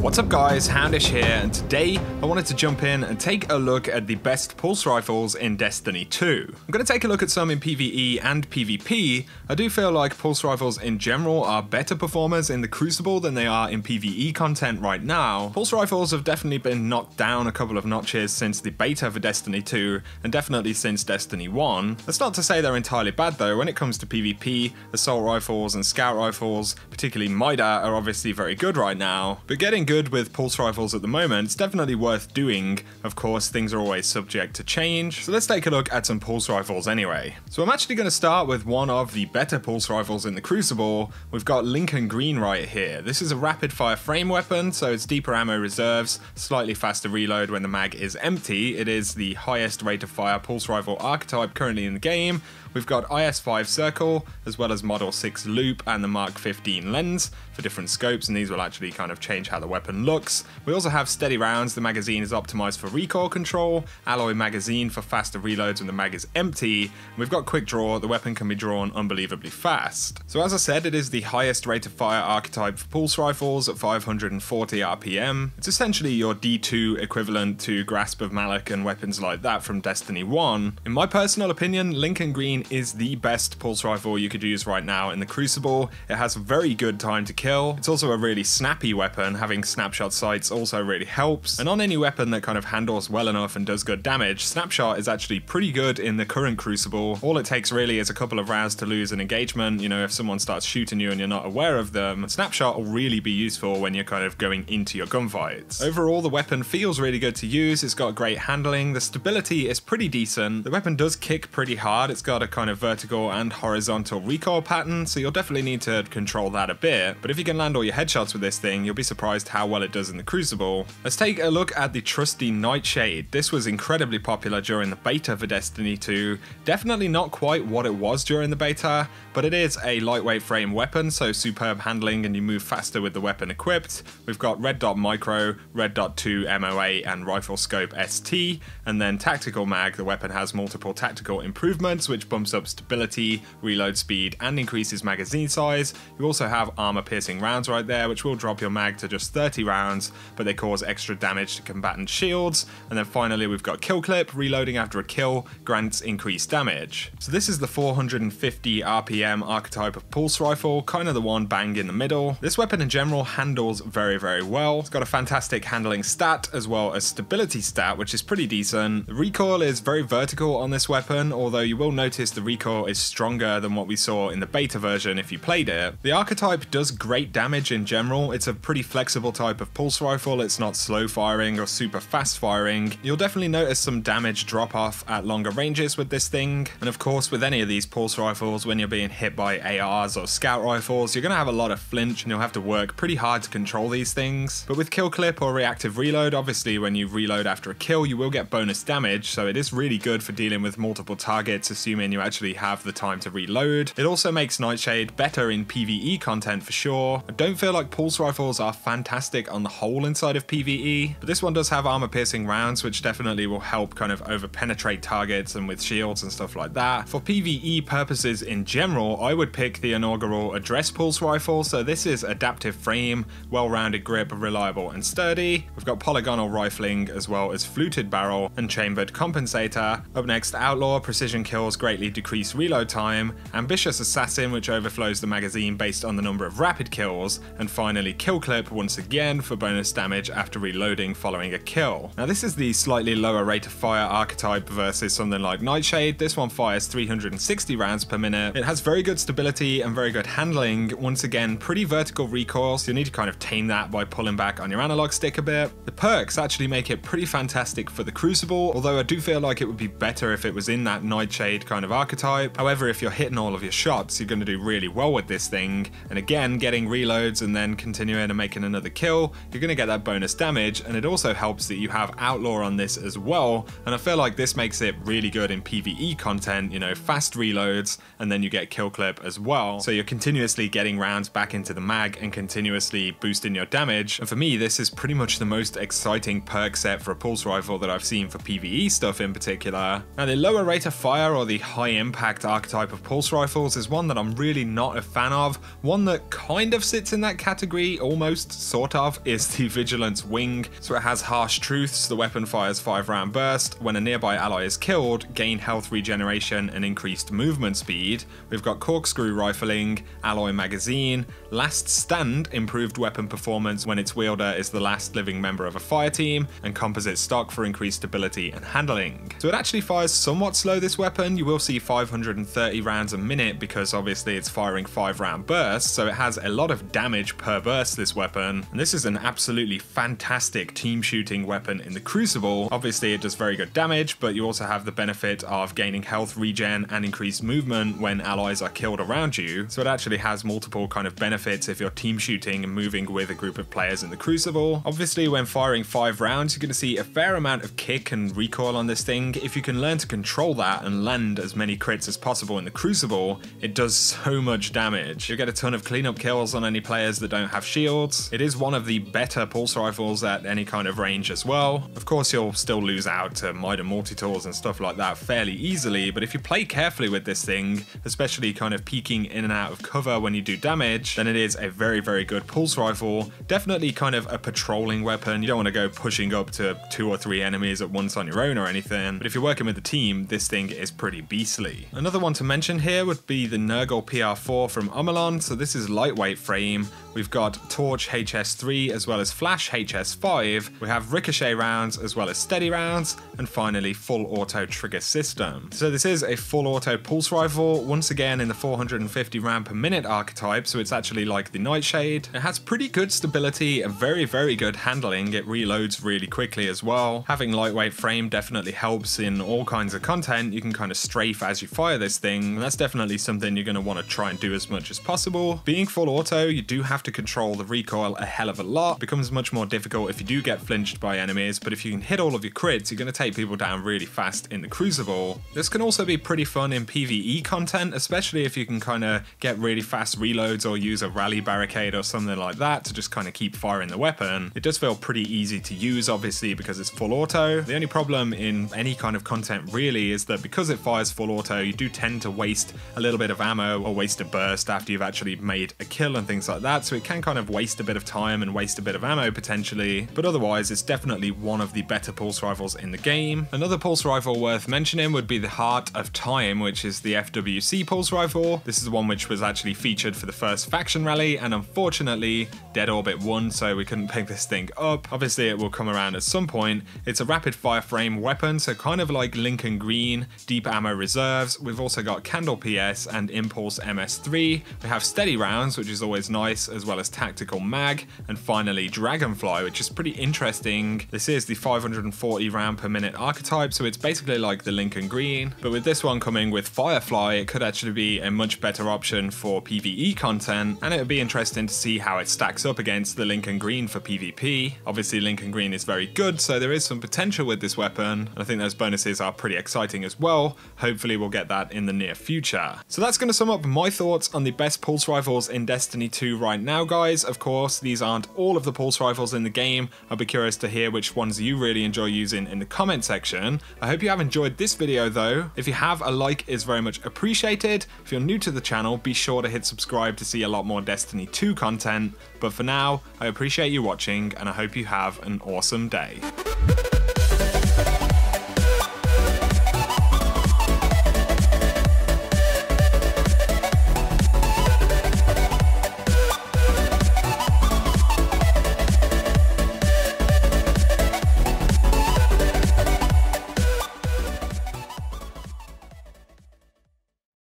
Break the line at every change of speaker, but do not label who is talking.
What's up guys, Houndish here, and today I wanted to jump in and take a look at the best pulse rifles in Destiny 2. I'm going to take a look at some in PvE and PvP. I do feel like pulse rifles in general are better performers in the Crucible than they are in PvE content right now. Pulse rifles have definitely been knocked down a couple of notches since the beta for Destiny 2, and definitely since Destiny 1. That's not to say they're entirely bad though. When it comes to PvP, assault rifles and scout rifles, particularly Mida, are obviously very good right now, but getting good with pulse rifles at the moment, it's definitely worth doing. Of course, things are always subject to change, so let's take a look at some pulse rifles anyway. So I'm actually going to start with one of the better pulse rifles in the Crucible. We've got Lincoln Green right here. This is a rapid fire frame weapon, so it's deeper ammo reserves, slightly faster reload when the mag is empty. It is the highest rate of fire pulse rifle archetype currently in the game. We've got IS-5 circle, as well as Model 6 loop and the Mark 15 lens for different scopes, and these will actually kind of change how the weapon looks. We also have steady rounds. The magazine is optimized for recoil control, alloy magazine for faster reloads when the mag is empty, and we've got quick draw. The weapon can be drawn unbelievably fast. So as I said, it is the highest rate of fire archetype for pulse rifles at 540 RPM. It's essentially your D2 equivalent to Grasp of Malak and weapons like that from Destiny 1. In my personal opinion, Lincoln Green is the best pulse rifle you could use right now in the Crucible. It has very good time to kill. It's also a really snappy weapon. Having snapshot sights also really helps. And on any weapon that kind of handles well enough and does good damage, snapshot is actually pretty good in the current Crucible. All it takes really is a couple of rounds to lose an engagement. You know, if someone starts shooting you and you're not aware of them, snapshot will really be useful when you're kind of going into your gunfights. Overall, the weapon feels really good to use. It's got great handling. The stability is pretty decent. The weapon does kick pretty hard. It's got a kind of vertical and horizontal recoil pattern, so you'll definitely need to control that a bit. But if you can land all your headshots with this thing, you'll be surprised how well it does in the Crucible. Let's take a look at the trusty Nightshade. This was incredibly popular during the beta for Destiny 2. Definitely not quite what it was during the beta, but it is a lightweight frame weapon, so superb handling and you move faster with the weapon equipped. We've got Red Dot Micro, Red Dot 2 MOA and Rifle Scope ST, and then Tactical Mag. The weapon has multiple tactical improvements, which bumps up stability, reload speed, and increases magazine size. You also have armor piercing rounds right there, which will drop your mag to just 30 rounds, but they cause extra damage to combatant shields. And then finally we've got Kill Clip. Reloading after a kill grants increased damage. So this is the 450 RPM archetype of pulse rifle, kind of the one bang in the middle. This weapon in general handles very, very well. It's got a fantastic handling stat as well as stability stat, which is pretty decent. The recoil is very vertical on this weapon, although you will notice the recoil is stronger than what we saw in the beta version if you played it. The archetype does great damage in general. It's a pretty flexible type of pulse rifle. It's not slow firing or super fast firing. You'll definitely notice some damage drop off at longer ranges with this thing. And of course, with any of these pulse rifles, when you're being hit by ARs or scout rifles, you're going to have a lot of flinch and you'll have to work pretty hard to control these things. But with kill clip or reactive reload, obviously when you reload after a kill, you will get bonus damage. So it is really good for dealing with multiple targets, assuming you actually have the time to reload. It also makes Nightshade better in PvE content for sure. I don't feel like pulse rifles are fantastic on the whole inside of PvE, but this one does have armor piercing rounds, which definitely will help kind of over penetrate targets and with shields and stuff like that. For PvE purposes in general, I would pick the inaugural address pulse rifle. So this is adaptive frame, well-rounded grip, reliable and sturdy. We've got polygonal rifling as well as fluted barrel and chambered compensator. Up next, outlaw. Precision kills greatly decrease reload time. Ambitious assassin, which overflows the magazine based on the number of rapid kills. And finally, kill clip once again for bonus damage after reloading following a kill. Now this is the slightly lower rate of fire archetype versus something like Nightshade. This one fires 360 rounds per minute. It has very good stability and very good handling. Once again, pretty vertical recoil, so you need to kind of tame that by pulling back on your analog stick a bit. The perks actually make it pretty fantastic for the Crucible, although I do feel like it would be better if it was in that Nightshade kind of archetype. However, if you're hitting all of your shots, you're going to do really well with this thing. And again, getting reloads and then continuing and making another kill, you're going to get that bonus damage. And it also helps that you have outlaw on this as well. And I feel like this makes it really good in PvE content, you know, fast reloads, and then you get kill clip as well. So you're continuously getting rounds back into the mag and continuously boosting your damage. And for me, this is pretty much the most exciting perk set for a pulse rifle that I've seen for PvE stuff in particular. Now the lower rate of fire or the high impact archetype of pulse rifles is one that I'm really not a fan of. One that kind of sits in that category, almost, sort of is the Vigilance Wing. So it has Harsh Truths, the weapon fires 5-round burst. When a nearby ally is killed, gain health regeneration and increased movement speed. We've got Corkscrew Rifling, Alloy Magazine, Last Stand, improved weapon performance when its wielder is the last living member of a fire team, and Composite Stock for increased stability and handling. So it actually fires somewhat slow, this weapon. You will see 530 rounds a minute because obviously it's firing 5-round bursts, so it has a lot of damage per burst, this weapon. And this is an absolutely fantastic team shooting weapon in the Crucible. Obviously it does very good damage, but you also have the benefit of gaining health regen and increased movement when allies are killed around you. So it actually has multiple kind of benefits if you're team shooting and moving with a group of players in the Crucible. Obviously when firing 5 rounds, you're going to see a fair amount of kick and recoil on this thing. If you can learn to control that and land as many crits as possible in the Crucible, it does so much damage. You get a ton of cleanup kills on any players that don't have shields. It is one of the better pulse rifles at any kind of range as well. Of course you'll still lose out to Mida multi-tools and stuff like that fairly easily, but if you play carefully with this thing, especially kind of peeking in and out of cover when you do damage, then it is a very, very good pulse rifle. Definitely kind of a patrolling weapon. You don't want to go pushing up to 2 or 3 enemies at once on your own or anything, but if you're working with a team, this thing is pretty beastly. Another one to mention here would be the Nurgle PR4 from Omelon. So this is lightweight frame. We've got Torch HS3 as well as Flash HS5. We have ricochet rounds as well as steady rounds, and finally full auto trigger system. So this is a full auto pulse rifle, once again in the 450 round per minute archetype, so it's actually like the Nightshade. It has pretty good stability and very, very good handling. It reloads really quickly as well. Having lightweight frame definitely helps in all kinds of content. You can kind of strafe as you fire this thing, and that's definitely something you're going to want to try and do as much as possible. Being full auto, you do have to control the recoil a hell of a lot. It becomes much more difficult if you do get flinched by enemies, but if you can hit all of your crits, you're going to take people down really fast in the Crucible. This can also be pretty fun in PvE content, especially if you can kind of get really fast reloads or use a rally barricade or something like that to just kind of keep firing the weapon. It does feel pretty easy to use, obviously, because it's full auto. The only problem in any kind of content really is that because it fires full auto, you do tend to waste a little bit of ammo or waste a burst after you've actually made a kill and things like that, so it can kind of waste a bit of time and waste a bit of ammo potentially, but otherwise it's definitely one of the better pulse rifles in the game. Another pulse rifle worth mentioning would be the Heart of Time, which is the FWC pulse rifle. This is the one which was actually featured for the first faction rally, and unfortunately Dead Orbit won, so we couldn't pick this thing up. Obviously it will come around at some point. It's a rapid fire frame weapon, so kind of like Lincoln Green, deep ammo reserves. We've also got Candle PS and Impulse MS3. We have steady rounds, which is always nice, as well as tactical mag, and finally Dragonfly, which is pretty interesting. This is the 540 round per minute archetype, so it's basically like the Lincoln Green, but with this one coming with Firefly, it could actually be a much better option for PvE content, and it would be interesting to see how it stacks up against the Lincoln Green for PvP. Obviously Lincoln Green is very good, so there is some potential with this weapon, and I think those bonuses are pretty exciting as well. Hopefully we'll get that in the near future. So that's going to sum up my thoughts on the best pulse rifles in Destiny 2 right now, guys. Of course, these aren't all of the pulse rifles in the game. I'll be curious to hear which ones you really enjoy using in the comment section. I hope you have enjoyed this video though. If you have, a like is very much appreciated. If you're new to the channel, be sure to hit subscribe to see a lot more Destiny 2 content. But for now, I appreciate you watching, and I hope you have an awesome day.